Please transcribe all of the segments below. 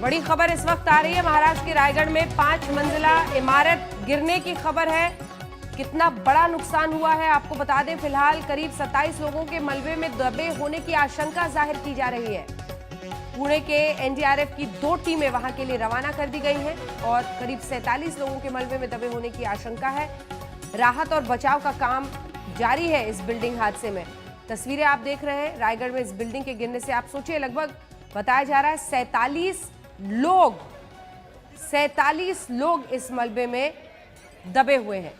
बड़ी खबर इस वक्त आ रही है। महाराष्ट्र के रायगढ़ में 5 मंजिला इमारत गिरने की खबर है। कितना बड़ा नुकसान हुआ है आपको बता दें। फिलहाल करीब 27 लोगों के मलबे में दबे होने की आशंका जाहिर की जा रही है। पुणे के एनडीआरएफ की 2 टीमें वहां के लिए रवाना कर दी गई हैं और करीब 47 लोगों के मलबे में दबे होने की आशंका है। राहत और बचाव का काम जारी है इस बिल्डिंग हादसे में। तस्वीरें आप देख रहे हैं रायगढ़ में इस बिल्डिंग के गिरने से। आप सोचिए, लगभग बताया जा रहा है 47 लोग इस मलबे में दबे हुए हैं।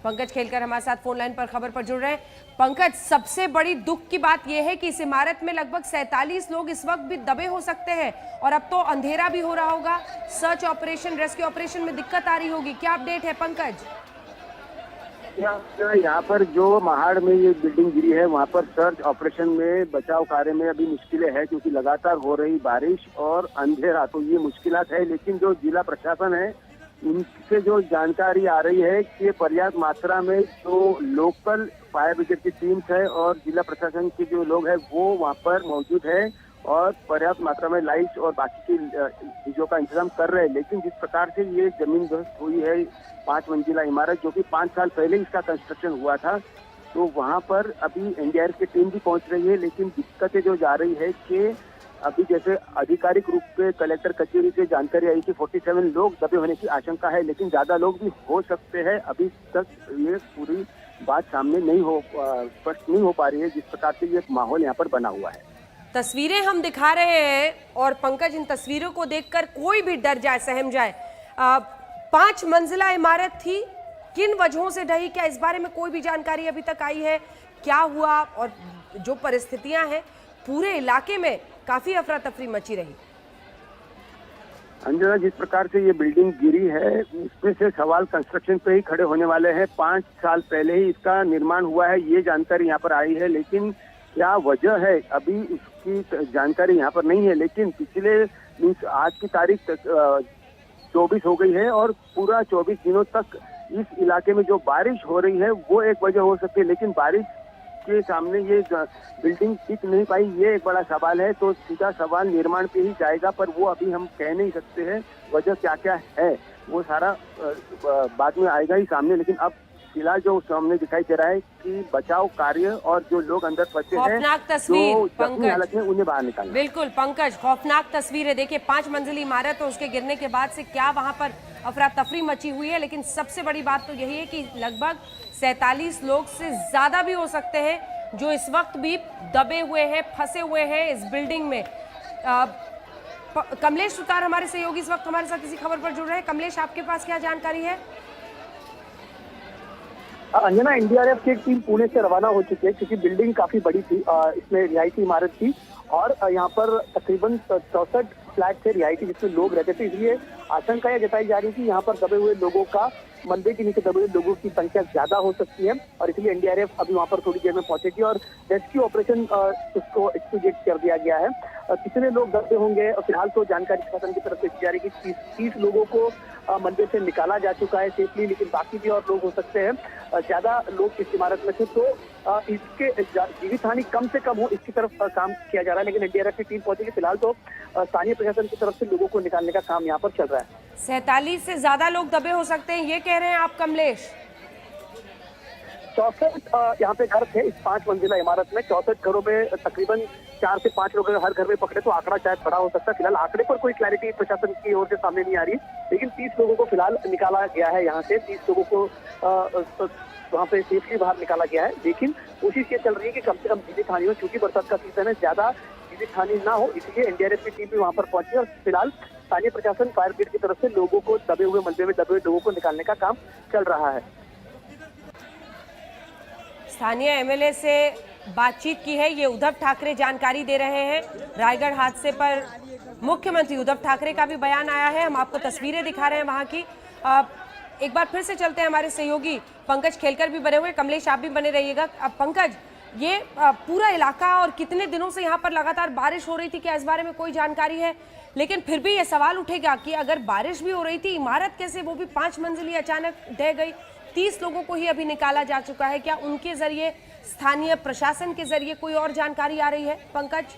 पंकज खेलकर हमारे साथ फोन लाइन पर खबर पर जुड़ रहे हैं। पंकज, सबसे बड़ी दुख की बात यह है कि इस इमारत में लगभग 47 लोग इस वक्त भी दबे हो सकते हैं और अब तो अंधेरा भी हो रहा होगा। सर्च ऑपरेशन, रेस्क्यू ऑपरेशन में दिक्कत आ रही होगी। क्या अपडेट है पंकज? यहाँ पर जो महाड़ में ये बिल्डिंग गिरी है वहाँ पर सर्च ऑपरेशन में बचाव कार्य में अभी मुश्किलें हैं, क्योंकि लगातार हो रही बारिश और अंधेरा, तो ये मुश्किलात है। लेकिन जो जिला प्रशासन है उनसे जो जानकारी आ रही है कि पर्याप्त मात्रा में जो लोकल फायर ब्रिगेड की टीम्स है और जिला प्रशासन के जो लोग हैं वो वहाँ पर मौजूद है और पर्याप्त मात्रा में लाइट्स और बाकी की चीजों का इंतजाम कर रहे हैं। लेकिन जिस प्रकार से ये जमीन ध्वस्त हुई है, 5 मंजिला इमारत जो कि 5 साल पहले इसका कंस्ट्रक्शन हुआ था, तो वहाँ पर अभी एनडीआरएफ की टीम भी पहुंच रही है। लेकिन दिक्कतें जो जा रही है कि अभी जैसे आधिकारिक रूप से कलेक्टर कचेरी से जानकारी आई कि 47 लोग दबे होने की आशंका है, लेकिन ज्यादा लोग भी हो सकते हैं। अभी तक ये पूरी बात सामने नहीं हो स्पष्ट नहीं हो पा रही है, जिस प्रकार से ये माहौल यहाँ पर बना हुआ है। तस्वीरें हम दिखा रहे हैं और पंकज, इन तस्वीरों को देखकर कोई भी डर जाए, सहम जाए। 5 मंजिला इमारत थी, किन वजहों से ढही, क्या इस बारे में कोई भी जानकारी अभी तक आई है? क्या हुआ और जो परिस्थितियां हैं पूरे इलाके में, काफी अफरा तफरी मची रही। अंजना, जिस प्रकार से ये बिल्डिंग गिरी है उसमें से सवाल कंस्ट्रक्शन पे ही खड़े होने वाले हैं। 5 साल पहले ही इसका निर्माण हुआ है, ये जानकारी यहाँ पर आई है। लेकिन क्या वजह है अभी उसकी जानकारी यहाँ पर नहीं है। लेकिन पिछले आज की तारीख 24 हो गई है और पूरा 24 दिनों तक इस इलाके में जो बारिश हो रही है वो एक वजह हो सकती है। लेकिन बारिश के सामने ये बिल्डिंग टिक नहीं पाई, ये एक बड़ा सवाल है। तो सीधा सवाल निर्माण पे ही जाएगा, पर वो अभी हम कह नहीं सकते हैं वजह क्या क्या है, वो सारा बाद में आएगा ही सामने। लेकिन अब फिलहाल जो सामने दिखाई दे रहा है कि बचाव कार्य और जो लोग अंदर फंसे हैं, खौफनाक तस्वीर जख्मी हालत में उन्हें बाहर निकालना। बिल्कुल पंकज, खौफनाक तस्वीर है। देखिए, 5 मंजिली इमारत और उसके गिरने के बाद से क्या वहां पर अफरा तफरी मची हुई है। लेकिन सबसे बड़ी बात तो यही है कि लगभग 47 लोग से ज्यादा भी हो सकते हैं जो इस वक्त भी दबे हुए हैं, फंसे हुए हैं इस बिल्डिंग में। कमलेश सुतार हमारे सहयोगी इस वक्त हमारे साथ इसी खबर पर जुड़ रहे हैं। कमलेश, आपके पास क्या जानकारी है? अंजना, एनडीआरएफ की एक टीम पुणे से रवाना हो चुकी है, क्योंकि बिल्डिंग काफी बड़ी थी। इसमें रिहायशी इमारत थी और यहाँ पर तकरीबन 64 फ्लैट थे रिहायशी जिसमें लोग रहते थे। इसलिए आशंका यह जताई जा रही थी यहाँ पर दबे हुए लोगों का, मलबे के नीचे दबे हुए लोगों की संख्या ज्यादा हो सकती है और इसलिए एनडीआरएफ अभी वहाँ पर थोड़ी देर में पहुंचेगी और रेस्क्यू ऑपरेशन उसको एक्सपीडिएट कर दिया गया है। कितने लोग दबे होंगे और फिलहाल तो जानकारी प्रशासन की तरफ से दी जा रही है कि 30 लोगों को मलबे से निकाला जा चुका है सेफली, लेकिन बाकी भी और लोग हो सकते हैं। ज्यादा लोग इस इमारत में थे, तो इसके जीवित हानि कम से कम हो इसकी तरफ काम किया जा रहा है। लेकिन एनडीआरएफ की टीम पहुंचेगी। फिलहाल तो स्थानीय प्रशासन की तरफ से लोगों को निकालने का काम यहाँ पर चल रहा है। 47 से ज्यादा लोग दबे हो सकते हैं, ये कह रहे हैं आप कमलेश? 64 यहाँ पे घर थे इस 5 मंजिला इमारत में। 64 घरों में तकरीबन 4 से 5 लोग हर घर में पकड़े तो आंकड़ा शायद बड़ा हो सकता है। फिलहाल आंकड़े पर कोई क्लैरिटी प्रशासन की ओर से सामने नहीं आ रही, लेकिन 30 लोगों को फिलहाल निकाला गया है यहाँ से। 30 लोगों को वहाँ पे सेफली बाहर निकाला गया है। लेकिन कोशिश ये चल रही है कि कम से कम जीवित हानि हो, क्योंकि बरसात का सीजन है, ज्यादा जीवित हानि ना हो, इसलिए एनडीआरएफ की टीम भी वहाँ पर पहुंची और फिलहाल स्थानीय प्रशासन, फायर ब्रिगेड की तरफ से लोगों को दबे हुए मलबे में दबे हुए लोगों को निकालने का काम चल रहा है। स्थानीय एमएलए से बातचीत की है, ये उद्धव ठाकरे जानकारी दे रहे हैं। रायगढ़ हादसे पर मुख्यमंत्री उद्धव ठाकरे का भी बयान आया है, हम आपको तस्वीरें दिखा रहे हैं वहां की। एक बार फिर से चलते हैं, हमारे सहयोगी पंकज खेलकर भी बने हुए, कमलेश आप भी बने रहिएगा। अब पंकज, ये पूरा इलाका और कितने दिनों से यहाँ पर लगातार बारिश हो रही थी, क्या इस बारे में कोई जानकारी है? लेकिन फिर भी ये सवाल उठेगा कि अगर बारिश भी हो रही थी, इमारत कैसे, वो भी 5 मंजिली, अचानक ढह गई? 30 लोगों को ही अभी निकाला जा चुका है। क्या उनके जरिए, स्थानीय प्रशासन के जरिए कोई और जानकारी आ रही है पंकज?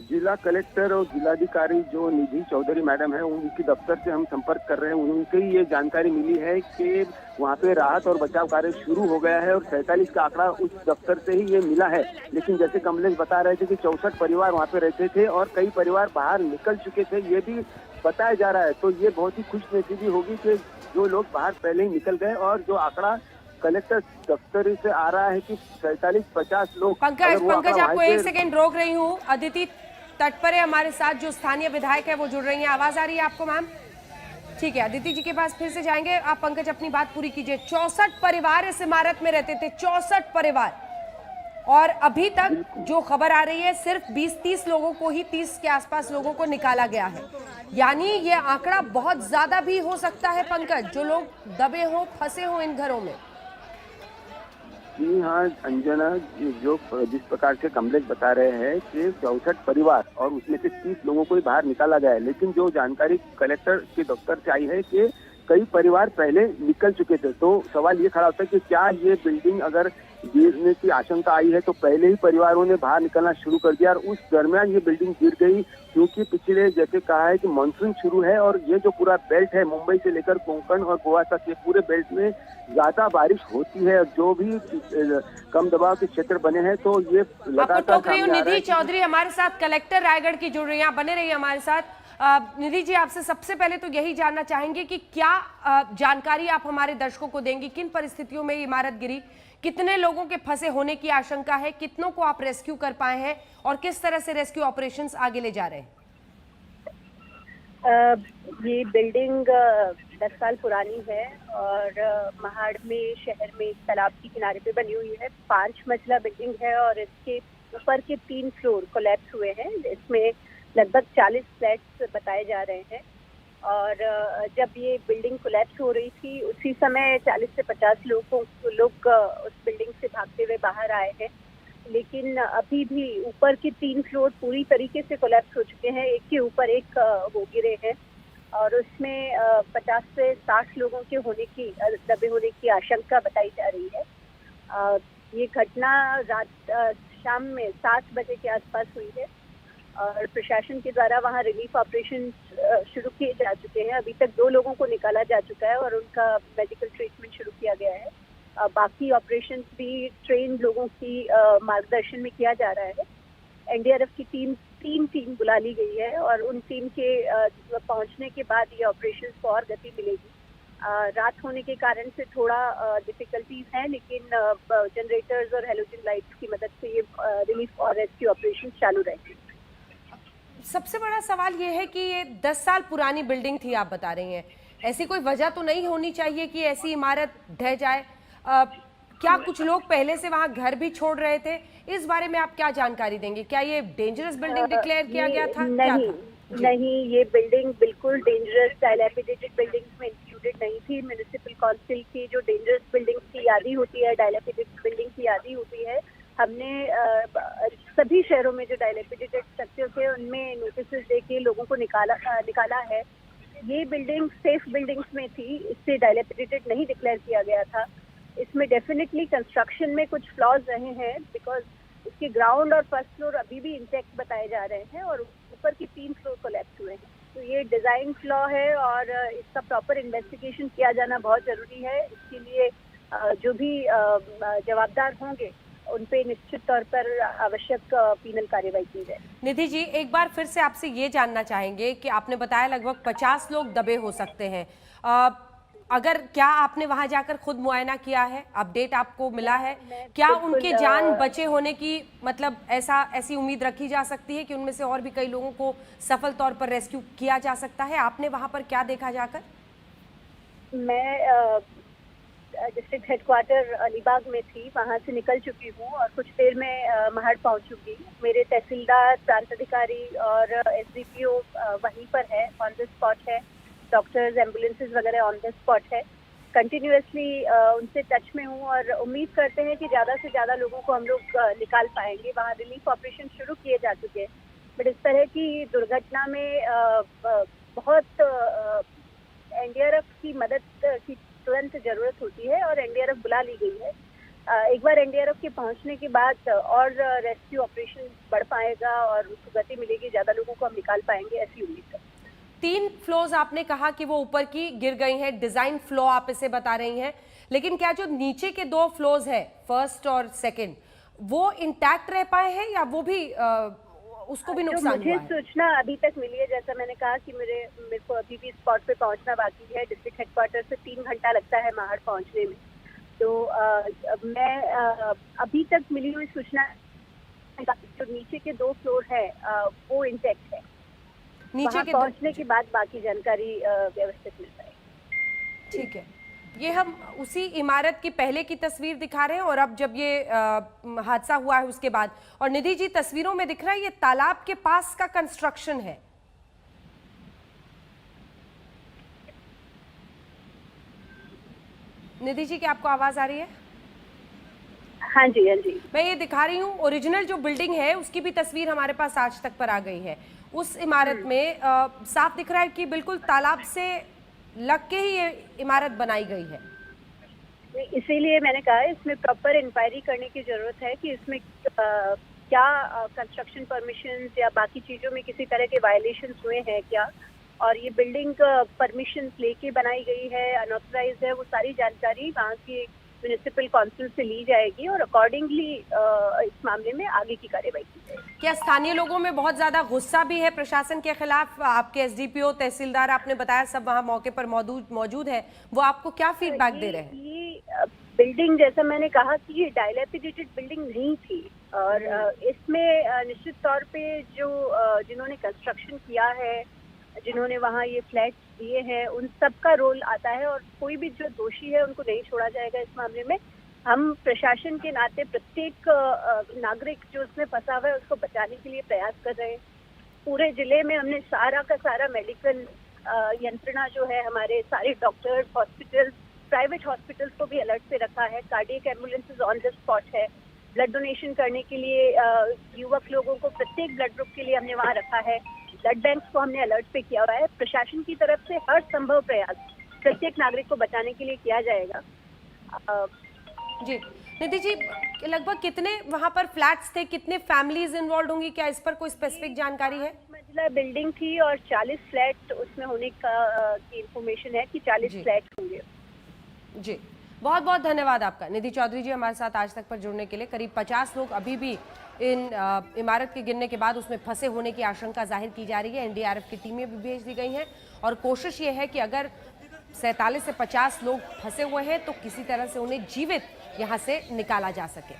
जिला कलेक्टर और जिलाधिकारी जो निधि चौधरी मैडम है, उनकी दफ्तर से हम संपर्क कर रहे हैं। उनसे ये जानकारी मिली है कि वहाँ पे राहत और बचाव कार्य शुरू हो गया है और 47 का आंकड़ा उस दफ्तर से ही ये मिला है। लेकिन जैसे कमलेश बता रहे थे कि 64 परिवार वहाँ पे रहते थे और कई परिवार बाहर निकल चुके थे, ये भी बताया जा रहा है। तो ये बहुत ही खुशनसीबी होगी कि जो लोग बाहर पहले ही निकल गए और जो आंकड़ा कलेक्टर दफ्तर से आ रहा है कि 47-50 लोग। पंकज आपको एक सेकेंड रोक रही हूँ। अदिति तट पर है हमारे साथ, जो स्थानीय विधायक है वो जुड़ रही हैं। आवाज आ रही है आपको मैम? ठीक है, अदिति जी के पास फिर से जाएंगे। आप पंकज अपनी बात पूरी कीजिए। 64 परिवार इस इमारत में रहते थे, 64 परिवार, और अभी तक जो खबर आ रही है सिर्फ 20-30 लोगों को ही, 30 के आसपास लोगों को निकाला गया है। यानी ये आंकड़ा बहुत ज्यादा भी हो सकता है पंकज, जो लोग दबे हो, फंसे हो इन घरों में। जी हाँ अंजना, जो जिस प्रकार से कमलेश बता रहे हैं कि 64 परिवार और उसमें से 30 लोगों को ही बाहर निकाला गया है। लेकिन जो जानकारी कलेक्टर के दफ्तर से आई है कि कई परिवार पहले निकल चुके थे। तो सवाल ये खड़ा होता है कि क्या ये बिल्डिंग अगर गिरने की आशंका आई है तो पहले ही परिवारों ने बाहर निकलना शुरू कर दिया और उस दरमियान ये बिल्डिंग गिर गई, क्योंकि पिछले जैसे कहा है कि मानसून शुरू है और ये जो पूरा बेल्ट है मुंबई से लेकर कोंकण और गोवा तक, ये पूरे बेल्ट में ज्यादा बारिश होती है। जो भी कम दबाव के क्षेत्र बने हैं तो ये लगातार। निधि चौधरी हमारे साथ कलेक्टर रायगढ़ की जुड़ रही है, बने रहिए हमारे साथ। निधि जी, आपसे सबसे पहले तो यही जानना चाहेंगे कि क्या जानकारी आप हमारे दर्शकों को देंगी, किन परिस्थितियों में इमारत गिरी, कितने लोगों के फंसे होने की आशंका है, कितनों को आप रेस्क्यू कर पाए हैं और किस तरह से रेस्क्यू ऑपरेशंस आगे ले जा रहे हैं? ये बिल्डिंग 10 साल पुरानी है और महाड़ में, शहर में, तालाब के किनारे पे बनी हुई है। 5 मंजिला बिल्डिंग है और इसके ऊपर के 3 फ्लोर कोलैप्स हुए हैं। इसमें लगभग 40 फ्लैट्स बताए जा रहे हैं और जब ये बिल्डिंग कोलैप्स हो रही थी उसी समय 40 से 50 लोग उस बिल्डिंग से भागते हुए बाहर आए हैं। लेकिन अभी भी ऊपर के 3 फ्लोर पूरी तरीके से कोलैप्स हो चुके हैं, एक के ऊपर एक वो गिरे हैं और उसमें 50 से 60 लोगों के दबे होने की आशंका बताई जा रही है। ये घटना शाम में 7 बजे के आसपास हुई है और प्रशासन के द्वारा वहाँ रिलीफ ऑपरेशन शुरू किए जा चुके हैं। अभी तक 2 लोगों को निकाला जा चुका है और उनका मेडिकल ट्रीटमेंट शुरू किया गया है। बाकी ऑपरेशंस भी ट्रेन लोगों की मार्गदर्शन में किया जा रहा है। एनडीआरएफ की तीन टीम बुला ली गई है और उन टीम के पहुंचने के बाद ये ऑपरेशंस को और गति मिलेगी। रात होने के कारण से थोड़ा डिफिकल्टीज हैं, लेकिन जनरेटर्स और हेलोजन लाइट्स की मदद से ये रिलीफ और रेस्क्यू ऑपरेशन चालू रहेंगे। सबसे बड़ा सवाल ये है कि ये 10 साल पुरानी बिल्डिंग थी, आप बता रही हैं, ऐसी कोई वजह तो नहीं होनी चाहिए कि ऐसी इमारत ढह जाए। क्या कुछ लोग पहले से वहां घर भी छोड़ रहे थे? इस बारे में आप क्या जानकारी देंगे? क्या ये डेंजरस बिल्डिंग डिक्लेयर किया गया था? नहीं, ये बिल्डिंग बिल्कुल डेंजरस डायलैपिडेटेड बिल्डिंग्स में इंक्लूडेड नहीं थी। म्युनिसिपल काउंसिल की जो डेंजरस बिल्डिंग्स की यादी होती है, डायलैपिडेटेड बिल्डिंग की यादी होती है, हमने सभी शहरों में जो डायलैपिडेटेड स्ट्रक्चर थे उनमें नोटिस देके लोगों को निकाला है। ये बिल्डिंग सेफ बिल्डिंग्स में थी, इससे डायलैपिडेटेड नहीं डिक्लेयर किया गया था। इसमें डेफिनेटली कंस्ट्रक्शन में कुछ फ्लॉज रहे हैं, बिकॉज इसके ग्राउंड और फर्स्ट फ्लोर अभी भी इंटैक्ट बताए जा रहे हैं और ऊपर की 3 फ्लोर कोलैप्स हुए हैं। तो ये डिजाइन फ्लॉ है और इसका प्रॉपर इन्वेस्टिगेशन किया जाना बहुत जरूरी है। इसके लिए जो भी जवाबदार होंगे उन पे निश्चित तौर पर आवश्यक पीनल कार्रवाई की जाए। निधि जी, एक बार फिर से आपसे ये जानना चाहेंगे कि आपने बताया लगभग 50 लोग दबे हो सकते हैं। क्या आपने वहां जाकर खुद मुआयना किया है? अपडेट आपको मिला है? क्या उनके जान बचे होने की मतलब ऐसी उम्मीद रखी जा सकती है कि उनमें से और भी कई लोगों को सफल तौर पर रेस्क्यू किया जा सकता है? आपने वहां पर क्या देखा जाकर? मैं डिस्ट्रिक्ट हेडक्वार्टर अलीबाग में थी, वहां से निकल चुकी हूँ और कुछ देर में महाड़ पहुंचूंगी। मेरे तहसीलदार, प्रांत अधिकारी और एसडीपीओ वहीं पर है, ऑन द स्पॉट है। डॉक्टर्स, एम्बुलेंसेज वगैरह ऑन द स्पॉट है। कंटिन्यूअसली उनसे टच में हूँ और उम्मीद करते हैं कि ज़्यादा से ज़्यादा लोगों को हम लोग निकाल पाएंगे। वहाँ रिलीफ ऑपरेशन शुरू किए जा चुके हैं, बट इस तरह की दुर्घटना में बहुत एनडीआरएफ की मदद की तुरंत जरूरत होती है और एनडीआरएफ बुला ली गई है। एक बार एनडीआरएफ के पहुंचने के बाद और रेस्क्यू ऑपरेशन बढ़ पाएगा और उसको गति मिलेगी, ज्यादा लोगों को हम निकाल पाएंगे, ऐसी उम्मीद है। 3 फ्लोर्स आपने कहा कि वो ऊपर की गिर गई हैं, डिजाइन फ्लो आप इसे बता रही हैं, लेकिन क्या जो नीचे के 2 फ्लोर्स है, फर्स्ट और सेकंड, वो इंटैक्ट रह पाए हैं या वो भी उसको भी नुकसान हुआ है? मुझे सूचना अभी तक मिली है, जैसा मैंने कहा कि मेरे को अभी भी स्पॉट पे पहुंचना बाकी है। डिस्ट्रिक्ट हेडक्वार्टर से 3 घंटा लगता है महाड़ पहुंचने में। तो मैं अभी तक मिली हुई सूचना जो नीचे के 2 फ्लोर है वो इंटैक्ट है। नीचे के पहुंचने के बाद बाकी जानकारी व्यवस्थित मिल पाएगी। ठीक है, ये हम उसी इमारत की पहले की तस्वीर दिखा रहे हैं और अब जब ये हादसा हुआ है उसके बाद। और निधि जी, तस्वीरों में दिख रहा है ये तालाब के पास का कंस्ट्रक्शन है। निधि जी, क्या आपको आवाज आ रही है? हाँ जी, हाँ जी। मैं ये दिखा रही हूँ, ओरिजिनल जो बिल्डिंग है उसकी भी तस्वीर हमारे पास आज तक पर आ गई है। उस इमारत में साफ दिख रहा है कि बिल्कुल तालाब से लग के ही ये इमारत बनाई गई है। इसीलिए मैंने कहा इसमें प्रॉपर इंक्वायरी करने की जरूरत है कि इसमें क्या कंस्ट्रक्शन परमिशंस या बाकी चीजों में किसी तरह के वायलेशंस हुए हैं क्या, और ये बिल्डिंग परमिशन लेके बनाई गई है, अनऑथराइज्ड है, वो सारी जानकारी वहाँ की म्युनिसिपल काउंसिल से ली जाएगी और अकॉर्डिंगली इस मामले में आगे की कार्रवाई की जाएगी। क्या स्थानीय लोगों में बहुत ज्यादा गुस्सा भी है प्रशासन के खिलाफ? आपके एसडीपीओ, तहसीलदार, आपने बताया सब वहाँ मौके पर मौजूद है, वो आपको क्या फीडबैक दे रहे हैं? ये बिल्डिंग, जैसा मैंने कहा कि ये डायलैपिडेटेड बिल्डिंग नहीं थी और इसमें निश्चित तौर पे जो जिन्होंने कंस्ट्रक्शन किया है, जिन्होंने वहाँ ये फ्लैट दिए हैं, उन सब का रोल आता है और कोई भी जो दोषी है उनको नहीं छोड़ा जाएगा इस मामले में। हम प्रशासन के नाते प्रत्येक नागरिक जो उसमें फंसा हुआ है उसको बचाने के लिए प्रयास कर रहे हैं। पूरे जिले में हमने सारा का सारा मेडिकल यंत्रणा जो है, हमारे सारे डॉक्टर्स, हॉस्पिटल्स, प्राइवेट हॉस्पिटल्स को भी अलर्ट पे रखा है। Cardiac ambulances on the spot है। ब्लड डोनेशन करने के लिए युवक लोगों को प्रत्येक ब्लड ग्रुप के लिए हमने वहाँ रखा है। ब्लड बैंक को हमने अलर्ट पे किया हुआ है। प्रशासन की तरफ से हर संभव प्रयास प्रत्येक नागरिक को बचाने के लिए किया जाएगा। जी निधि जी, लगभग कितने वहाँ पर फ्लैट्स थे, कितने फैमिलीज इन्वॉल्व होंगी, क्या इस पर कोई स्पेसिफिक जानकारी है? मंजिला बिल्डिंग थी और 40 फ्लैट उसमें होने की इंफॉर्मेशन है कि 40 फ्लैट होंगे। जी, बहुत बहुत धन्यवाद आपका निधि चौधरी जी हमारे साथ आज तक पर जुड़ने के लिए। करीब 50 लोग अभी भी इन इमारत के गिरने के बाद उसमें फंसे होने की आशंका जाहिर की जा रही है। एनडीआरएफ की टीमें भी भेज दी गई हैं और कोशिश ये है कि अगर 47 से 50 लोग फंसे हुए हैं तो किसी तरह से उन्हें जीवित यहां से निकाला जा सके।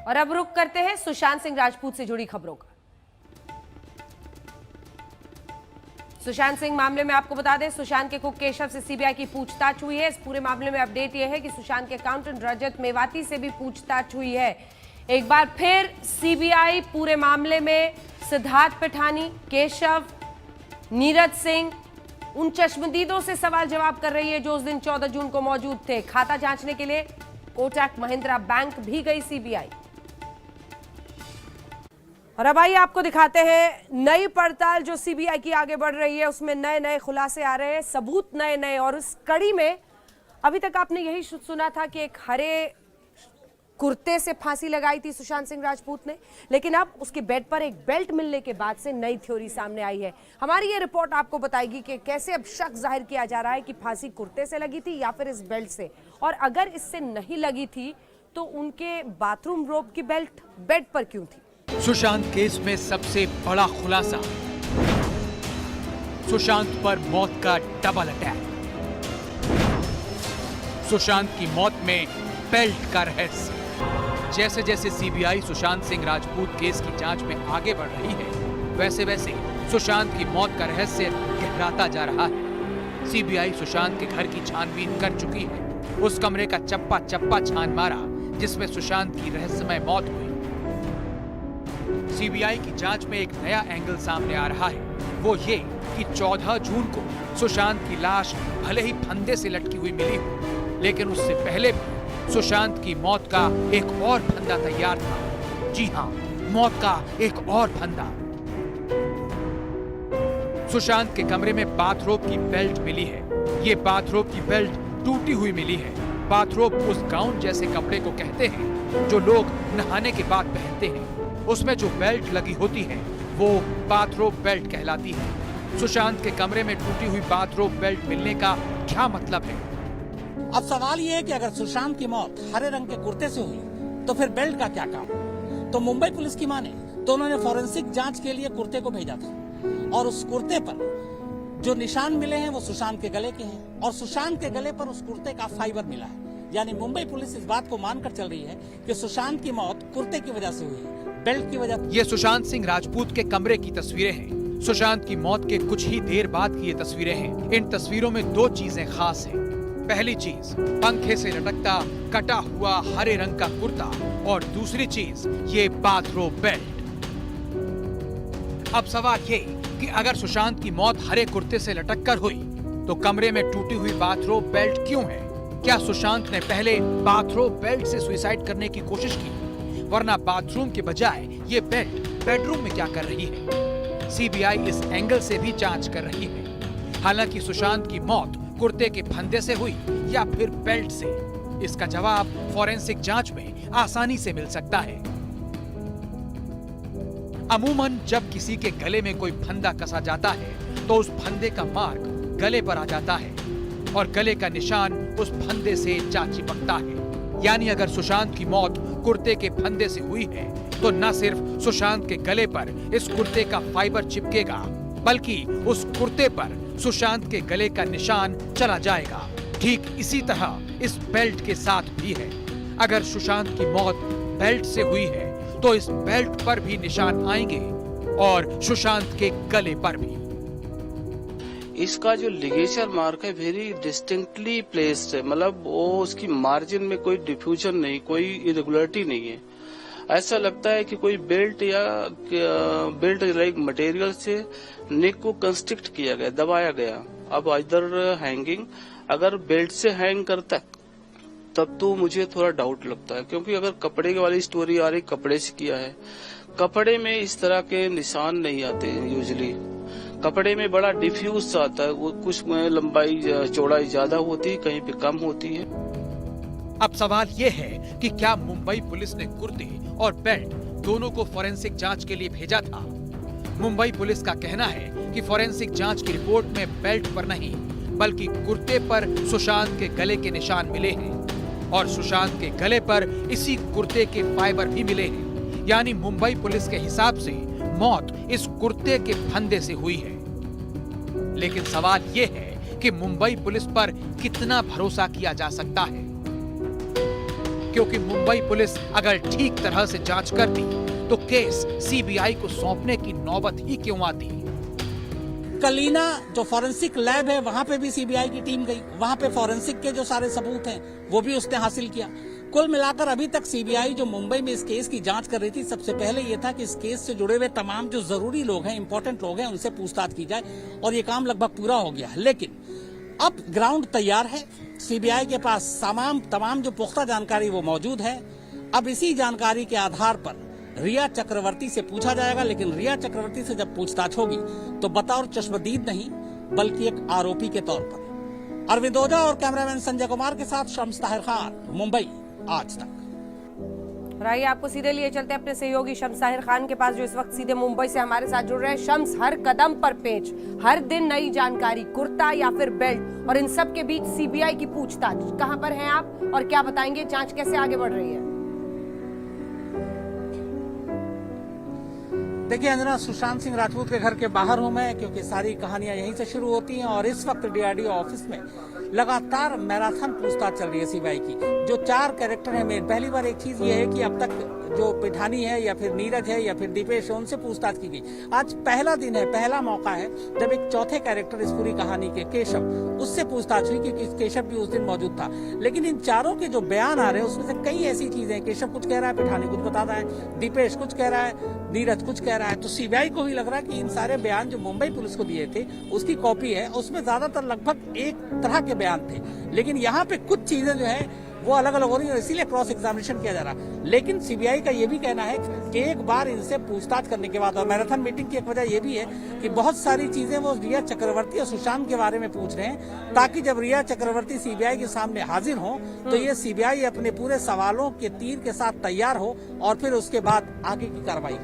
और अब रुख करते हैं सुशांत सिंह राजपूत से जुड़ी खबरों का। सुशांत सिंह मामले में आपको बता दें, सुशांत के कुक केशव से सीबीआई की पूछताछ हुई है। इस पूरे मामले में अपडेट यह है कि सुशांत के अकाउंटेंट रजत मेवाती से भी पूछताछ हुई है। एक बार फिर सीबीआई पूरे मामले में सिद्धार्थ पिठानी, केशव, नीरज सिंह, उन चश्मदीदों से सवाल जवाब कर रही है जो उस दिन 14 जून को मौजूद थे। खाता जांचने के लिए कोटक महिंद्रा बैंक भी गई सीबीआई। और अब आइए आपको दिखाते हैं नई पड़ताल जो सीबीआई की आगे बढ़ रही है। उसमें नए नए खुलासे आ रहे हैं, सबूत नए नए। और इस कड़ी में अभी तक आपने यही सुना था कि एक हरे कुर्ते से फांसी लगाई थी सुशांत सिंह राजपूत ने, लेकिन अब उसके बेड पर एक बेल्ट मिलने के बाद से नई थ्योरी सामने आई है। हमारी ये रिपोर्ट आपको बताएगी कि कैसे अब शक जाहिर किया जा रहा है कि फांसी कुर्ते से लगी थी या फिर इस बेल्ट से, और अगर इससे नहीं लगी थी तो उनके बाथरूम रोब की बेल्ट बेड पर क्यों थी। सुशांत केस में सबसे बड़ा खुलासा, सुशांत पर मौत का डबल अटैक। सुशांत की मौत में बेल्ट का रहस्य। जैसे जैसे सीबीआई सुशांत सिंह राजपूत केस की जांच में आगे बढ़ रही है, वैसे वैसे सुशांत की मौत का रहस्य गहराता जा रहा है। सीबीआई सुशांत के घर की छानबीन कर चुकी है। उस कमरे का चप्पा चप्पा छान मारा जिसमें सुशांत की रहस्यमय मौत हुई। सीबीआई की जांच में एक नया एंगल सामने आ रहा है, वो ये कि 14 जून को सुशांत की लाश भले ही फंदे से लटकी हुई मिली हो, लेकिन उससे पहले भी सुशांत की मौत का एक और फंदा तैयार था। जी हां, मौत का एक और फंदा। सुशांत के कमरे में बाथरोब की बेल्ट मिली है। ये बाथरोब की बेल्ट टूटी हुई मिली है। बाथरोब उस गाउन जैसे कपड़े को कहते हैं जो लोग नहाने के बाद पहनते हैं। उसमें जो बेल्ट लगी होती है वो बाथरोब बेल्ट कहलाती है। सुशांत के कमरे में टूटी हुई बाथरोब बेल्ट मिलने का क्या मतलब है? अब सवाल ये है कि अगर सुशांत की मौत हरे रंग के कुर्ते से हुई तो फिर बेल्ट का क्या काम? तो मुंबई पुलिस की माने तो उन्होंने फॉरेंसिक जांच के लिए कुर्ते को भेजा था और उस कुर्ते पर जो निशान मिले हैं वो सुशांत के गले के हैं और सुशांत के गले पर उस कुर्ते का फाइबर मिला है। यानी मुंबई पुलिस इस बात को मानकर चल रही है कि सुशांत की मौत कुर्ते की वजह से हुई है, बेल्ट की वजह। ये सुशांत सिंह राजपूत के कमरे की तस्वीरें हैं। सुशांत की मौत के कुछ ही देर बाद की ये तस्वीरें हैं। इन तस्वीरों में दो चीजें खास हैं। पहली चीज पंखे से लटकता कटा हुआ हरे रंग का कुर्ता और दूसरी चीज ये बाथरोब बेल्ट। अब सवाल ये कि अगर सुशांत की मौत हरे कुर्ते से लटक कर हुई तो कमरे में टूटी हुई बाथरोब बेल्ट क्यों है? क्या सुशांत ने पहले बाथरोब बेल्ट से सुसाइड करने की कोशिश की? वरना बाथरूम के बजाय ये बेल्ट बेडरूम में क्या कर रही है? सीबीआई इस एंगल से भी जांच कर रही है। हालांकि सुशांत की मौत कुर्ते के फंदे से हुई या फिर बेल्ट से, इसका जवाब फॉरेंसिक जांच में आसानी से मिल सकता है। अमूमन जब किसी के गले में कोई फंदा कसा जाता है तो उस फंदे का मार्क गले पर आ जाता है और गले का निशान उस फंदे से जा चिपकता है। यानी अगर सुशांत की मौत कुर्ते के फंदे से हुई है तो न सिर्फ सुशांत के गले पर इस कुर्ते का फाइबर चिपकेगा बल्कि उस कुर्ते पर सुशांत के गले का निशान चला जाएगा। ठीक इसी तरह इस बेल्ट के साथ भी है। अगर सुशांत की मौत बेल्ट से हुई है तो इस बेल्ट पर भी निशान आएंगे और सुशांत के गले पर भी। इसका जो लिगेचर मार्क है वेरी डिस्टिंक्टली प्लेस्ड है, मतलब वो उसकी मार्जिन में कोई डिफ्यूजन नहीं, कोई इरेगुलरिटी नहीं है। ऐसा लगता है कि कोई बेल्ट या बेल्ट लाइक मटेरियल से नेक को कंस्ट्रिक्ट किया गया, दबाया गया। अब इधर हैंगिंग अगर बेल्ट से हैंग करता तब तो मुझे थोड़ा डाउट लगता है, क्योंकि अगर कपड़े वाली स्टोरी आ रही कपड़े से किया है, कपड़े में इस तरह के निशान नहीं आते यूजुअली। कपड़े में बड़ा डिफ्यूज आता है, वो कुछ में लंबाई चौड़ाई ज्यादा होती है, कहीं पे कम होती है। अब सवाल ये है कि क्या मुंबई पुलिस ने कुर्ते और बेल्ट दोनों को फॉरेंसिक जांच के लिए भेजा था? मुंबई पुलिस का कहना है कि फॉरेंसिक जांच की रिपोर्ट में बेल्ट पर नहीं बल्कि कुर्ते पर सुशांत के गले के निशान मिले हैं और सुशांत के गले पर इसी कुर्ते के फाइबर भी मिले हैं। यानी मुंबई पुलिस के हिसाब से मौत इस कुर्ते के फंदे से हुई है। लेकिन सवाल ये है कि मुंबई पुलिस पर कितना भरोसा किया जा सकता है, क्योंकि मुंबई पुलिस अगर ठीक तरह से जांच करती तो केस सीबीआई को सौंपने की नौबत ही क्यों आती? कलीना जो फॉरेंसिक लैब है वहां पे भी सीबीआई की टीम गई, वहां पे फॉरेंसिक के जो सारे सबूत हैं वो भी उसने हासिल किया। कुल मिलाकर अभी तक सीबीआई जो मुंबई में इस केस की जांच कर रही थी, सबसे पहले ये था कि इस केस से जुड़े हुए तमाम जो जरूरी लोग हैं, इंपॉर्टेंट लोग हैं, उनसे पूछताछ की जाए और ये काम लगभग पूरा हो गया है। लेकिन अब ग्राउंड तैयार है, सीबीआई के पास तमाम जो पुख्ता जानकारी वो मौजूद है। अब इसी जानकारी के आधार पर रिया चक्रवर्ती से पूछा जाएगा, लेकिन रिया चक्रवर्ती से जब पूछताछ होगी तो बतौर चश्मदीद नहीं बल्कि एक आरोपी के तौर पर। अरविंद ओझा और कैमरामैन संजय कुमार के साथ शम्स ताहिर खान, मुंबई, आज तक। आइए आपको सीधे लिए चलते हैं अपने सहयोगी शम्स ताहिर खान के पास, जो इस वक्त सीधे मुंबई से हमारे साथ जुड़ रहे हैं। शम्स, हर कदम पर पेच, हर दिन नई जानकारी, कुर्ता या फिर बेल्ट, और इन सब के बीच सीबीआई की पूछताछ। कहां पर हैं आप और क्या बताएंगे? जांच कैसे आगे बढ़ रही है? देखिए अंजना, सुशांत सिंह राजपूत के घर के बाहर हूं मैं, क्योंकि सारी कहानियां यहीं से शुरू होती हैं और इस वक्त डीआरडीओ ऑफिस में लगातार मैराथन पूछताछ चल रही है सीबीआई की। जो 4 कैरेक्टर हैं मेन, पहली बार एक चीज ये है कि अब तक जो पिठानी है या फिर नीरज है या फिर दीपेश है, उनसे पूछताछ की गई। आज पहला दिन है, पहला मौका है जब एक चौथे कैरेक्टर इस पूरी कहानी के, केशव, उससे पूछताछ हुई, क्योंकि केशव भी उस दिन मौजूद था। लेकिन इन चारों के जो बयान आ रहे हैं उसमें से कई ऐसी चीजें, केशव कुछ कह रहा है, पिठानी कुछ बता रहा है, दीपेश कुछ कह रहा है, नीरज कुछ कह रहा है। तो सीबीआई को भी लग रहा है कि इन सारे बयान जो मुंबई पुलिस को दिए थे उसकी कॉपी है, उसमें ज्यादातर लगभग एक तरह के बयान थे। लेकिन यहाँ पे कुछ चीजें जो है वो अलग अलग हो रही है, इसीलिए क्रॉस एग्जामिनेशन किया जा रहा है। लेकिन सीबीआई का ये भी कहना है कि एक बार इनसे पूछताछ करने के बाद, और मैराथन मीटिंग की एक वजह ये भी है कि बहुत सारी चीजें वो रिया चक्रवर्ती और सुशांत के बारे में पूछ रहे हैं, ताकि जब रिया चक्रवर्ती सीबीआई के सामने हाजिर हो तो ये सीबीआई अपने पूरे सवालों के तीर के साथ तैयार हो और फिर उसके बाद आगे की कार्रवाई।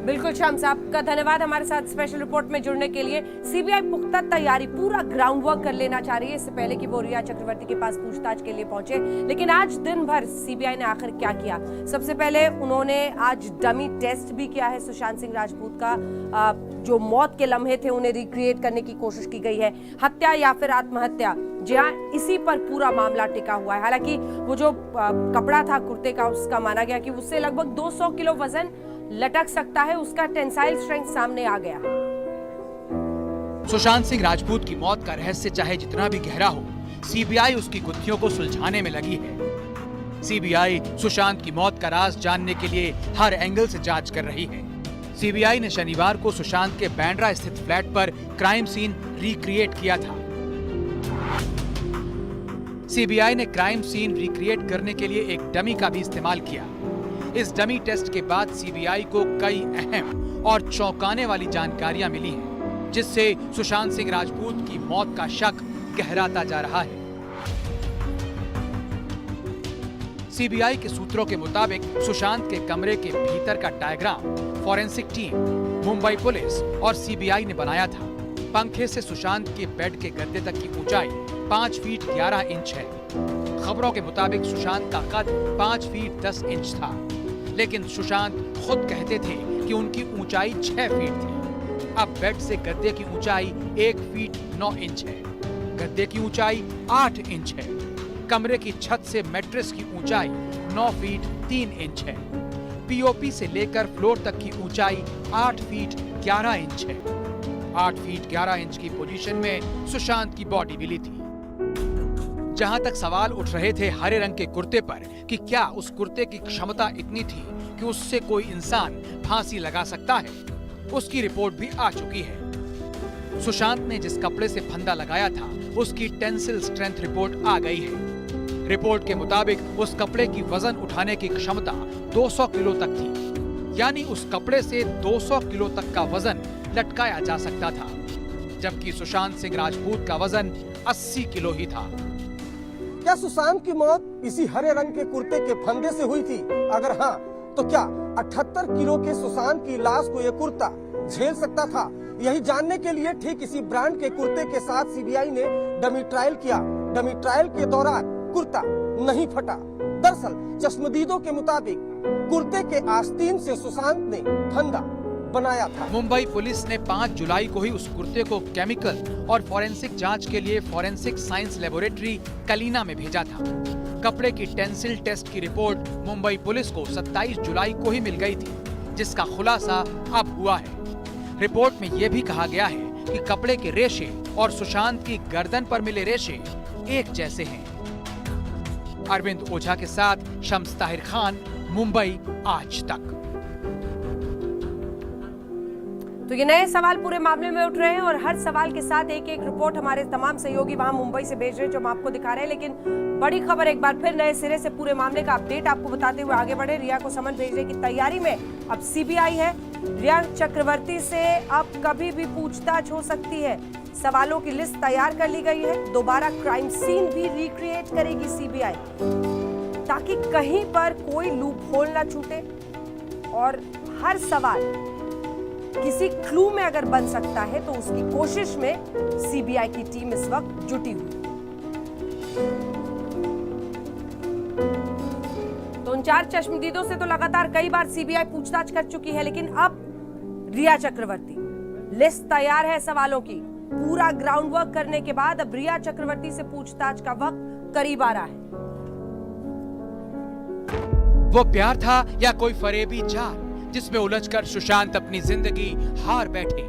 बिल्कुल शाम साहब का धन्यवाद हमारे साथ स्पेशल रिपोर्ट में जुड़ने के लिए। सीबीआई पुख्ता तैयारी, पूरा ग्राउंड वर्क कर लेना चाह रही है इससे पहले कि वो रिया चक्रवर्ती के पास पूछताछ के लिए पहुंचे। लेकिन आज दिन भर सीबीआई ने आखिर क्या किया? सबसे पहले उन्होंने आज डमी टेस्ट भी किया है सुशांत सिंह राजपूत का। जो मौत के लम्हे थे उन्हें रिक्रिएट करने की कोशिश की गई है। हत्या या फिर आत्महत्या, जी हाँ, इसी पर पूरा मामला टिका हुआ है। हालांकि वो जो कपड़ा था कुर्ते का, उसका माना गया कि उससे लगभग 200 किलो वजन लटक सकता है, उसका टेंसाइल स्ट्रेंथ सामने आ गया। सुशांत सिंह राजपूत की मौत का रहस्य चाहे जितना भी गहरा हो, सीबीआई उसकी गुत्थियों को सुलझाने में लगी है। सीबीआई सुशांत की मौत का राज जानने के लिए हर एंगल से जांच कर रही है। सीबीआई ने शनिवार को सुशांत के बांद्रा स्थित फ्लैट पर क्राइम सीन रिक्रिएट किया था। सीबीआई ने क्राइम सीन रिक्रिएट करने के लिए एक डमी का भी इस्तेमाल किया। इस डमी टेस्ट के बाद सीबीआई को कई अहम और चौंकाने वाली जानकारियां मिली हैं, जिससे सुशांत सिंह राजपूत की मौत का शक गहराता जा रहा है। सीबीआई के सूत्रों के मुताबिक सुशांत के कमरे के भीतर का diagram forensic team, Mumbai police और सीबीआई ने बनाया था। पंखे से सुशांत के बेड के गद्दे तक की ऊंचाई 5 फीट 11 इंच है। खबरों के मुताबिक सुशांत का कद 5 फीट 10 इंच था, लेकिन सुशांत खुद कहते थे कि उनकी ऊंचाई 6 फीट थी। अब बेड से गद्दे की ऊंचाई 1 फीट 9 इंच है, गद्दे की ऊंचाई 8 इंच है। कमरे की छत से मैट्रेस की ऊंचाई 9 फीट 3 इंच है। पीओपी से लेकर फ्लोर तक की ऊंचाई 8 फीट 11 इंच है। 8 फीट 11 इंच की पोजीशन में सुशांत की बॉडी मिली थी। जहां तक सवाल उठ रहे थे हरे रंग के कुर्ते पर कि क्या उस कुर्ते की क्षमता इतनी थी कि उससे कोई इंसान फांसी लगा सकता है, उसकी रिपोर्ट भी आ चुकी है। सुशांत ने जिस कपड़े से फंदा लगाया था उसकी टेंसिल स्ट्रेंथ रिपोर्ट आ गई है। रिपोर्ट के मुताबिक उस कपड़े की वजन उठाने की क्षमता 200 किलो तक थी, यानी उस कपड़े से 200 किलो तक का वजन लटकाया जा सकता था, जबकि सुशांत सिंह राजपूत का वजन 80 किलो ही था। क्या सुशांत की मौत इसी हरे रंग के कुर्ते के फंदे से हुई थी? अगर हाँ, तो क्या 78 किलो के सुशांत की लाश को यह कुर्ता झेल सकता था? यही जानने के लिए ठीक इसी ब्रांड के कुर्ते के साथ सीबीआई ने डमी ट्रायल किया। डमी ट्रायल के दौरान कुर्ता नहीं फटा। दरअसल चश्मदीदों के मुताबिक कुर्ते के आस्तीन से सुशांत ने फंदा बनाया था। मुंबई पुलिस ने 5 जुलाई को ही उस कुर्ते को केमिकल और फॉरेंसिक जांच के लिए फॉरेंसिक साइंस लेबोरेटरी कलीना में भेजा था। कपड़े की टेंसिल टेस्ट की रिपोर्ट मुंबई पुलिस को 27 जुलाई को ही मिल गई थी, जिसका खुलासा अब हुआ है। रिपोर्ट में यह भी कहा गया है कि कपड़े के रेशे और सुशांत की गर्दन पर मिले रेशे एक जैसे हैं। अरविंद ओझा के साथ शम्स ताहिर खान, मुंबई आज तक। तो ये नए सवाल पूरे मामले में उठ रहे हैं और हर सवाल के साथ एक एक रिपोर्ट हमारे तमाम सहयोगी वहां मुंबई से भेज रहे हैं, जो हम आपको दिखा रहे हैं। लेकिन बड़ी खबर एक बार फिर नए सिरे से पूरे मामले का अपडेट आपको बताते हुए आगे बढ़े। रिया को समन भेजने की तैयारी में अब सीबीआई है। रिया चक्रवर्ती से अब कभी भी पूछताछ हो सकती है। सवालों की लिस्ट तैयार कर ली गई है। दोबारा क्राइम सीन भी रिक्रिएट करेगी सीबीआई, ताकि कहीं पर कोई लूप होल ना छूटे और हर सवाल किसी क्लू में अगर बन सकता है तो उसकी कोशिश में सीबीआई की टीम इस वक्त जुटी हुई। तो उन 4 चश्मदीदों से तो लगातार कई बार सीबीआई पूछताछ कर चुकी है, लेकिन अब रिया चक्रवर्ती, लिस्ट तैयार है सवालों की। पूरा ग्राउंड वर्क करने के बाद अब रिया चक्रवर्ती से पूछताछ का वक्त करीब आ रहा है। वो प्यार था या कोई फरेबी चाल जिसमें उलझकर सुशांत अपनी जिंदगी हार बैठे?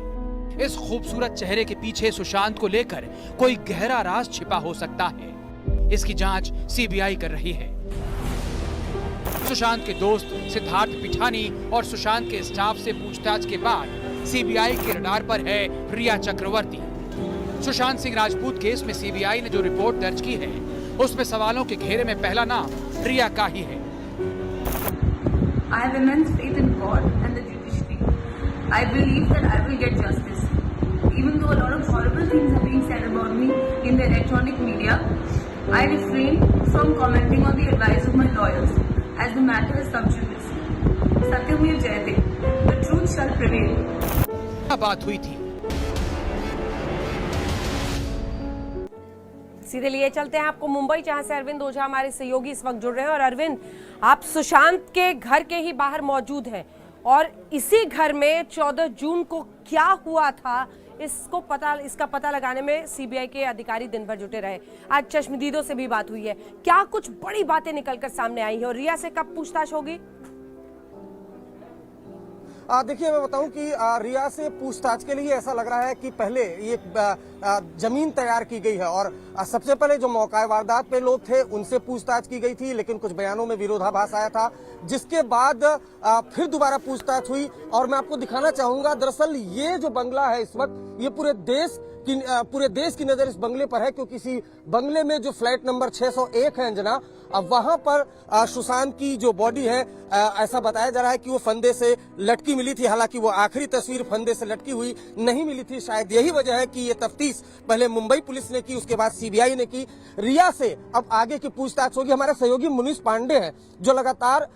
इस खूबसूरत चेहरे के पीछे सुशांत को लेकर कोई गहरा राज छिपा हो सकता है। इसकी जांच सीबीआई कर रही है। सुशांत के दोस्त सिद्धार्थ पिठानी और सुशांत के स्टाफ से पूछताछ के बाद सीबीआई के रडार पर है रिया चक्रवर्ती। सुशांत सिंह राजपूत केस में सीबीआई ने जो रिपोर्ट दर्ज की है उसमें सवालों के घेरे में पहला नाम रिया का ही है। I have immense faith in God and the judiciary. I believe that I will get justice. Even though a lot of horrible things are being said about me in the electronic media, I refrain from commenting on the advice of my lawyers as the matter is sub judice. Satyam Jayate. The truth shall prevail. क्या बात हुई थी? सीधे लिए चलते हैं आपको मुंबई, जहां से अरविंद ओझा हमारे सहयोगी इस वक्त जुड़ रहे हैं। और अरविंद, आप सुशांत के घर के ही बाहर मौजूद हैं और इसी घर में 14 जून को क्या हुआ था इसका पता लगाने में सीबीआई के अधिकारी दिन भर जुटे रहे। आज चश्मदीदों से भी बात हुई है, क्या कुछ बड़ी बातें निकलकर सामने आई हैं और रिया से कब पूछताछ होगी? देखिए, मैं बताऊं कि रिया से पूछताछ के लिए ऐसा लग रहा है कि पहले ये जमीन तैयार की गई है और सबसे पहले जो मौका वारदात पे लोग थे उनसे पूछताछ की गई थी, लेकिन कुछ बयानों में विरोधाभास आया था, जिसके बाद फिर दोबारा पूछताछ हुई। और मैं आपको दिखाना चाहूंगा, दरअसल ये जो बंगला है इस वक्त, ये पूरे देश की नजर इस बंगले पर है, क्योंकि इसी बंगले में जो फ्लैट नंबर 601 है अंजना, अब वहां पर सुशांत की जो बॉडी है, ऐसा बताया जा रहा है कि वो फंदे से लटकी मिली थी। हालांकि वो आखिरी तस्वीर फंदे से लटकी हुई नहीं मिली थी। शायद यही वजह है कि ये तफ्तीश पहले मुंबई पुलिस ने की, उसके बाद सीबीआई ने की। रिया से अब आगे की पूछताछ होगी। हमारे सहयोगी मुनीष पांडे हैं जो लगातार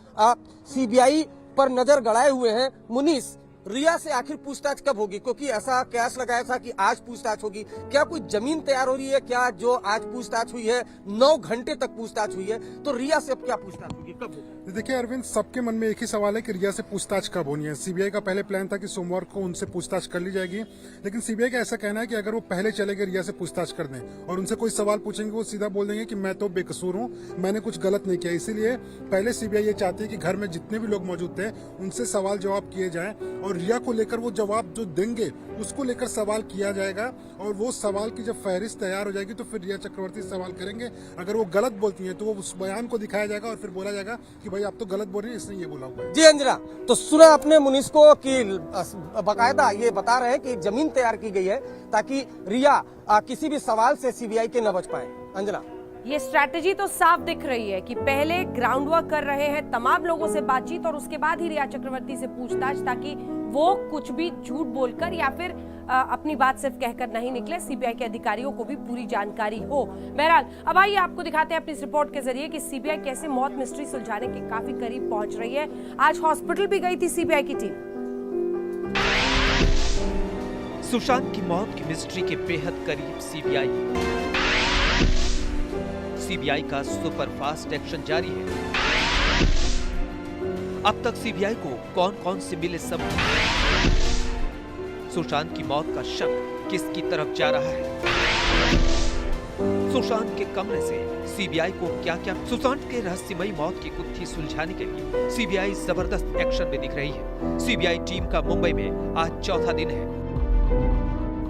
सीबीआई पर नजर गड़ाए हुए हैं। मुनीष, रिया से आखिर पूछताछ कब होगी? क्योंकि ऐसा कयास लगाया था कि आज पूछताछ होगी। क्या कोई जमीन तैयार हो रही है? क्या जो आज पूछताछ हुई है 9 घंटे तक पूछताछ हुई है, तो रिया से अब क्या पूछताछ होगी, कब होगी? देखिए अरविंद, सबके मन में एक ही सवाल है कि रिया से पूछताछ कब होनी है। सीबीआई का पहले प्लान था कि सोमवार को उनसे पूछताछ कर ली जाएगी, लेकिन सीबीआई का ऐसा कहना है कि अगर वो पहले चले गए रिया से पूछताछ कर दें और उनसे कोई सवाल पूछेंगे, वो सीधा बोल देंगे कि मैं तो बेकसूर हूँ, मैंने कुछ गलत नहीं किया। इसीलिए पहले सीबीआई ये चाहती है कि घर में जितने भी लोग मौजूद थे उनसे सवाल जवाब किए जाएं और रिया को लेकर वो जवाब जो देंगे उसको लेकर सवाल किया जाएगा। और वो सवाल की जब फहरिस्त तैयार हो जाएगी तो फिर रिया चक्रवर्ती सवाल करेंगे। अगर वो गलत बोलती हैं तो वो उस बयान को दिखाया जाएगा और फिर बोला जाएगा कि भाई आप तो गलत बोल रहे हैं, इसने ये बोला हुआ है। जी अंजना, तो सुना आपने मुनीष को कि बाकायदा ये बता रहे हैं कि जमीन तैयार की गई है ताकि रिया किसी भी सवाल से सीबीआई के न बच पाए। अंजना, ये स्ट्रैटेजी तो साफ दिख रही है कि पहले ग्राउंड वर्क कर रहे हैं, तमाम लोगों से बातचीत और उसके बाद ही रिया चक्रवर्ती से पूछताछ, ताकि वो कुछ भी झूठ बोलकर या फिर अपनी बात सिर्फ कहकर नहीं निकले, सीबीआई के अधिकारियों को भी पूरी जानकारी हो। बहरहाल, अब आइए आपको दिखाते हैं अपनी इस रिपोर्ट के जरिए कि सीबीआई कैसे मौत मिस्ट्री सुलझाने के काफी करीब पहुंच रही है। आज हॉस्पिटल भी गई थी सीबीआई की टीम। सुशांत की मौत की मिस्ट्री के बेहद करीब सीबीआई का सुपरफास्ट एक्शन जारी है। अब तक सीबीआई को कौन कौन से मिले सबूत, सुशांत की मौत का शक किसकी तरफ जा रहा है, सुशांत के कमरे से सीबीआई को क्या क्या, सुशांत के रहस्यमयी मौत की गुत्थी सुलझाने के लिए सीबीआई जबरदस्त एक्शन में दिख रही है। सीबीआई टीम का मुंबई में आज चौथा दिन है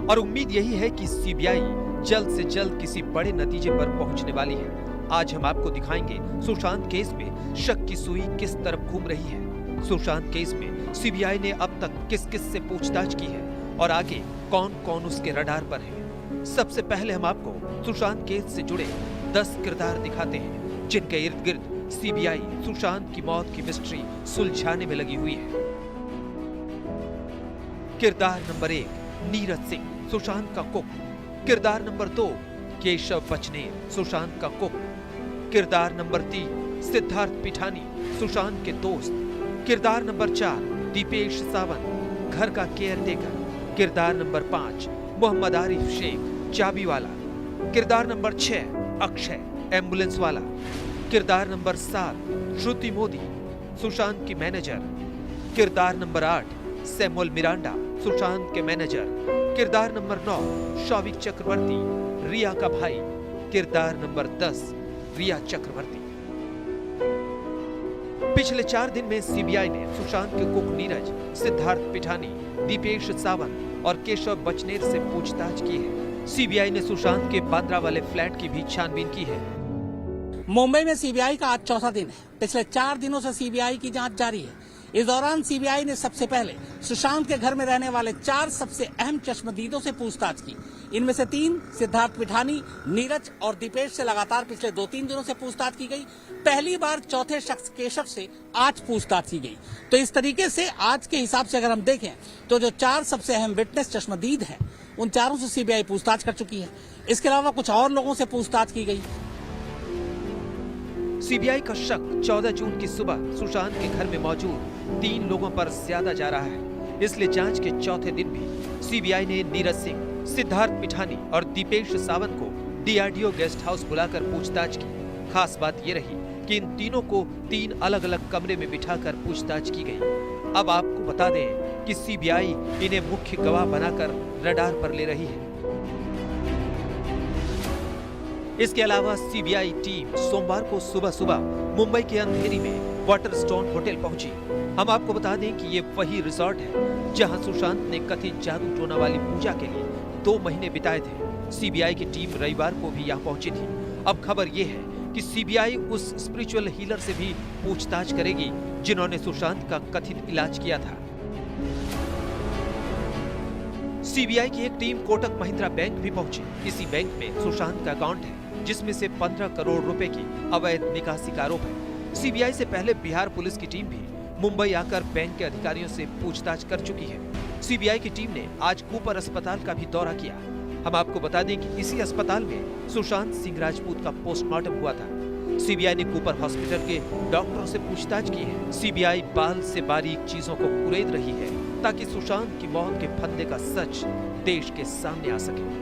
और उम्मीद यही है कि सीबीआई जल्द से जल्द किसी बड़े नतीजे पर पहुंचने वाली है। आज हम आपको दिखाएंगे सुशांत केस में शक की सुई किस तरफ घूम रही है, सुशांत केस में सीबीआई ने अब तक किस किस से पूछताछ की है और आगे कौन कौन उसके रडार पर है। सबसे पहले हम आपको सुशांत केस से जुड़े 10 किरदार दिखाते हैं जिनके इर्द गिर्द सीबीआई सुशांत की मौत की मिस्ट्री सुलझाने में लगी हुई है। किरदार नंबर 1, नीरज सिंह, सुशांत का कुक। किरदार नंबर 2, केशव बचनेर, सुशांत का कुक। किरदार नंबर 3, सिद्धार्थ पिठानी, सुशांत के दोस्त। किरदार नंबर 4, दीपेश सावंत, घर का केयर टेकर। किरदार नंबर 5, मोहम्मद आरिफ शेख, चाबी वाला। किरदार नंबर 6, अक्षय, एम्बुलेंस वाला। किरदार नंबर 7, श्रुति मोदी, सुशांत की मैनेजर। किरदार नंबर 8, सैमुअल मिरांडा, सुशांत के मैनेजर। किरदार नंबर 9, शौविक चक्रवर्ती, रिया का भाई। किरदार नंबर 10, रिया चक्रवर्ती। पिछले 4 दिन में सीबीआई ने सुशांत के कुक नीरज, सिद्धार्थ पिठानी, दीपेश सावंत और केशव बचनेर से पूछताछ की है। सीबीआई ने सुशांत के बांद्रा वाले फ्लैट की भी छानबीन की है। मुंबई में सीबीआई का आज चौथा दिन है। पिछले 4 दिनों से सीबीआई की जांच जारी है। इस दौरान सीबीआई ने सबसे पहले सुशांत के घर में रहने वाले 4 सबसे अहम चश्मदीदों से पूछताछ की। इनमें से 3 सिद्धार्थ पिठानी, नीरज और दीपेश से लगातार पिछले 2-3 दिनों से पूछताछ की गई। पहली बार चौथे शख्स केशव से आज पूछताछ की गई। तो इस तरीके से आज के हिसाब से अगर हम देखें तो जो 4 सबसे अहम विटनेस चश्मदीद हैं उन चारों से सीबीआई पूछताछ कर चुकी है। इसके अलावा कुछ और लोगों से पूछताछ की गई। सीबीआई का शक 14 जून की सुबह सुशांत के घर में मौजूद 3 लोगों पर ज्यादा जा रहा है। इसलिए जांच के चौथे दिन भी सीबीआई ने नीरज सिंह, सिद्धार्थ पिठानी और दीपेश सावंत को डीआरडीओ गेस्ट हाउस बुलाकर पूछताछ की। खास बात ये रही कि इन तीनों को 3 अलग-अलग कमरे में बिठाकर पूछताछ की गई। अब आपको बता दें कि सीबीआई इन्हें मुख्य गवाह बनाकर रडार पर ले रही है। इसके अलावा सीबीआई टीम सोमवार को सुबह मुंबई के अंधेरी में वाटरस्टोन होटल पहुंची। हम आपको बता दें कि ये वही रिसोर्ट है जहां सुशांत ने कथित जादू टोना वाली पूजा के लिए 2 महीने बिताए थे। सीबीआई की टीम रविवार को भी यहां पहुंची थी। अब खबर ये है कि सीबीआई उस स्पिरिचुअल हीलर से भी पूछताछ करेगी जिन्होंने सुशांत का कथित इलाज किया था। सीबीआई की एक टीम कोटक महिंद्रा बैंक भी पहुंची। इसी बैंक में सुशांत का अकाउंट है जिसमें से 15 करोड़ रुपए की अवैध निकासी का आरोप है। सीबीआई से पहले बिहार पुलिस की टीम भी मुंबई आकर बैंक के अधिकारियों से पूछताछ कर चुकी है। सीबीआई की टीम ने आज कूपर अस्पताल का भी दौरा किया। हम आपको बता दें कि इसी अस्पताल में सुशांत सिंह राजपूत का पोस्टमार्टम हुआ था। सीबीआई ने कूपर हॉस्पिटल के डॉक्टरों से पूछताछ की है। सीबीआई बाल से बारीक चीजों को कुरेद रही है ताकि सुशांत की मौत के फंदे का सच देश के सामने आ सके।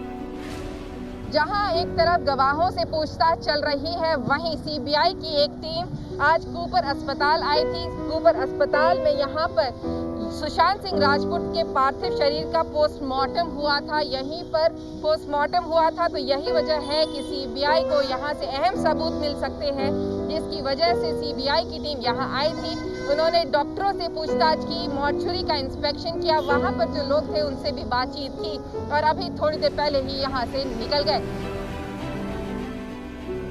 जहां एक तरफ गवाहों से पूछताछ चल रही है, वहीं सीबीआई की एक टीम आज कूपर अस्पताल आई थी। कूपर अस्पताल में यहां पर सुशांत सिंह राजपूत के पार्थिव शरीर का पोस्टमार्टम हुआ था। यहीं पर पोस्टमार्टम हुआ था, तो यही वजह है कि सीबीआई को यहां से अहम सबूत मिल सकते हैं, जिसकी वजह से सीबीआई की टीम यहां आई थी। उन्होंने डॉक्टरों से पूछताछ की, मॉर्चुरी का इंस्पेक्शन किया, वहां पर जो लोग थे उनसे भी बातचीत की और अभी थोड़ी देर पहले ही यहां से निकल गए।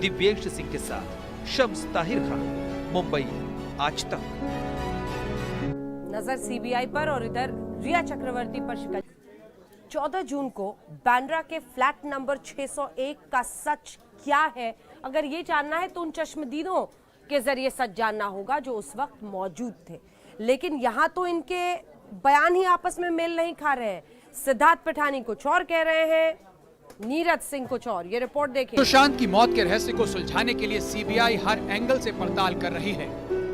दिव्येश सिंह के साथ शम्स ताहिर खान, मुंबई, आज तक। नजर सीबीआई पर और इधर रिया चक्रवर्ती पर शिकायत। 14 जून को बांद्रा के फ्लैट नंबर 601 का सच क्या है, अगर ये जानना है तो उन चश्मदीदों के जरिए सच जानना होगा जो उस वक्त मौजूद थे। लेकिन यहाँ तो इनके बयान ही आपस में मेल नहीं खा रहे हैं। सिद्धार्थ पिठानी कुछ और कह रहे हैं, नीरज सिंह कुछ और। ये रिपोर्ट देखिए। सुशांत की मौत के रहस्य को सुलझाने के लिए सीबीआई हर एंगल से पड़ताल कर रही है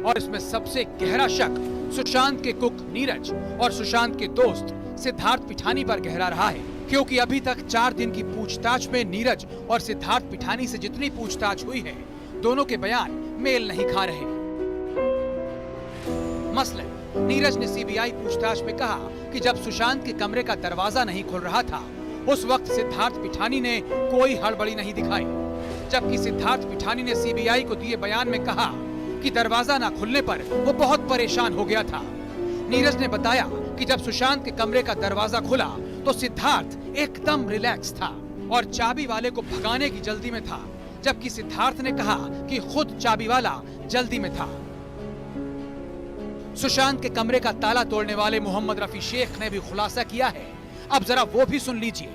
और इसमें सबसे गहरा शक सुशांत के कुक नीरज और सुशांत के दोस्त सिद्धार्थ पिठानी पर गहरा रहा है, क्योंकि अभी तक 4 दिन की पूछताछ में नीरज और सिद्धार्थ पिठानी से जितनी पूछताछ हुई है, दोनों के बयान मेल नहीं खा रहे। मसलन नीरज ने सीबीआई पूछताछ में कहा कि जब सुशांत के कमरे का दरवाजा नहीं खुल रहा था, उस वक्त सिद्धार्थ पिठानी ने कोई हड़बड़ी नहीं दिखाई, जबकि सिद्धार्थ पिठानी ने सीबीआई को दिए बयान में कहा कि दरवाजा ना खुलने पर वो बहुत परेशान हो गया था। नीरज ने बताया कि जब सुशांत के कमरे का दरवाजा खुला तो सिद्धार्थ एकदम रिलैक्स था और चाबी वाले को भगाने की जल्दी में था, जबकि सिद्धार्थ ने कहा कि खुद चाबी वाला जल्दी में था। सुशांत के कमरे का ताला तोड़ने वाले मोहम्मद रफी शेख ने भी खुलासा किया है, अब जरा वो भी सुन लीजिए।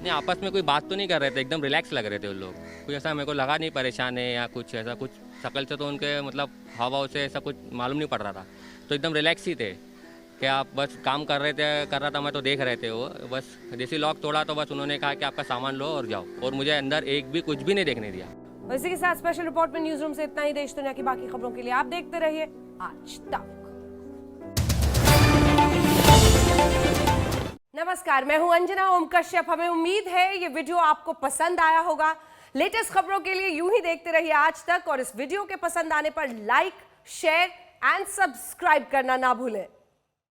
नहीं, आपस में कोई बात तो नहीं कर रहे थे, एकदम रिलैक्स लग रहे थे उन लोग। कुछ ऐसा मेरे को लगा नहीं परेशान है या कुछ ऐसा, कुछ शक्ल से तो उनके मतलब हाव से ऐसा कुछ मालूम नहीं पड़ रहा था, तो एकदम रिलैक्स ही थे कि आप बस काम कर रहा था, मैं तो देख रहे थे। वो बस जैसे लॉक तोड़ा तो बस उन्होंने कहा कि आपका सामान लो और जाओ, और मुझे अंदर एक भी कुछ भी नहीं देखने दिया। इसी के साथ स्पेशल रिपोर्ट में न्यूज रूम से इतना ही। देश दुनिया की बाकी खबरों के लिए आप देखते रहिए आज तक। नमस्कार, मैं हूं अंजना ओम कश्यप। हमें उम्मीद है ये वीडियो आपको पसंद आया होगा। लेटेस्ट खबरों के लिए यूं ही देखते रहिए आज तक, और इस वीडियो के पसंद आने पर लाइक, शेयर एंड सब्सक्राइब करना ना भूलें।